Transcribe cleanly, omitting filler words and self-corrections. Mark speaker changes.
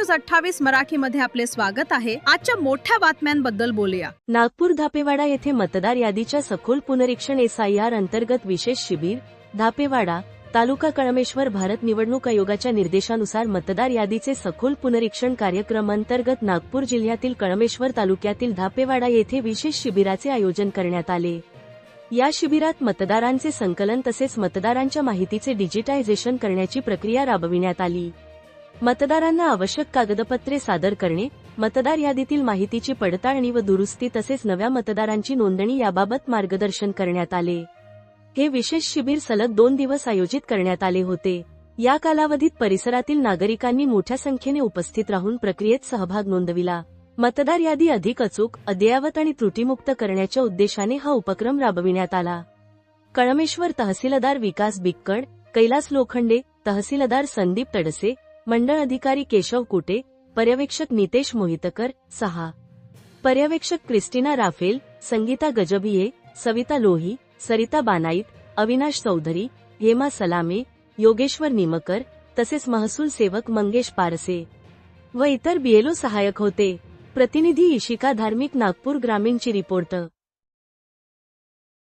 Speaker 1: News 28 मराठीमध्ये आपले स्वागत आहे। आजच्या मोठ्या बातम्यांबद्दल बोलूया।
Speaker 2: नागपूर धापेवाडा येथे मतदार यादीच्या सखोल पुनरीक्षण SIR अंतर्गत विशेष शिबिर। धापेवाडा तालुका कळमेश्वर भारत निवडणूक आयोगाच्या निर्देशानुसार मतदार यादीचे सखोल पुनरीक्षण कार्यक्रम अंतर्गत नागपूर जिल्ह्यातील कळमेश्वर तालुक्यातील धापेवाडा येथे विशेष शिबिराचे आयोजन करण्यात आले। या शिबिरात मतदारांचे संकलन तसेच मतदारांच्या माहितीचे डिजिटायझेशन करण्याची प्रक्रिया राबविण्यात आली। मतदारांना आवश्यक कागदपत्रे सादर करणे, मतदार यादीतील माहितीची पडताळणी व दुरुस्ती तसेच नव्या मतदारांची नोंदणी याबाबत मार्गदर्शन करण्यात आले। हे विशेष शिबिर सलग 2 दिवस आयोजित करण्यात आले होते। या कालावधीत परिसरातील नागरिकांनी मोठ्या संख्येने उपस्थित राहून प्रक्रियेत सहभाग नोंदविला। मतदार यादी अधिक अचूक, अद्ययावत आणि त्रुटीमुक्त करण्याच्या उद्देशाने हा उपक्रम राबविण्यात आला। कळमेश्वर तहसीलदार विकास बिक्कड, कैलास लोखंडे, तहसीलदार संदीप तडसे, मंडळ अधिकारी केशव कुटे, पर्यवेक्षक नितेश मोहितकर, 6 पर्यवेक्षक क्रिस्टिना राफेल, संगीता गजभिये, सविता लोही, सरिता बानाईत, अविनाश चौधरी, हेमा सलामे, योगेश्वर निमकर तसेच महसूल सेवक मंगेश पारसे व इतर BLO सहाय्यक होते। प्रतिनिधी इशिका धार्मिक, नागपूर ग्रामीणची रिपोर्ट।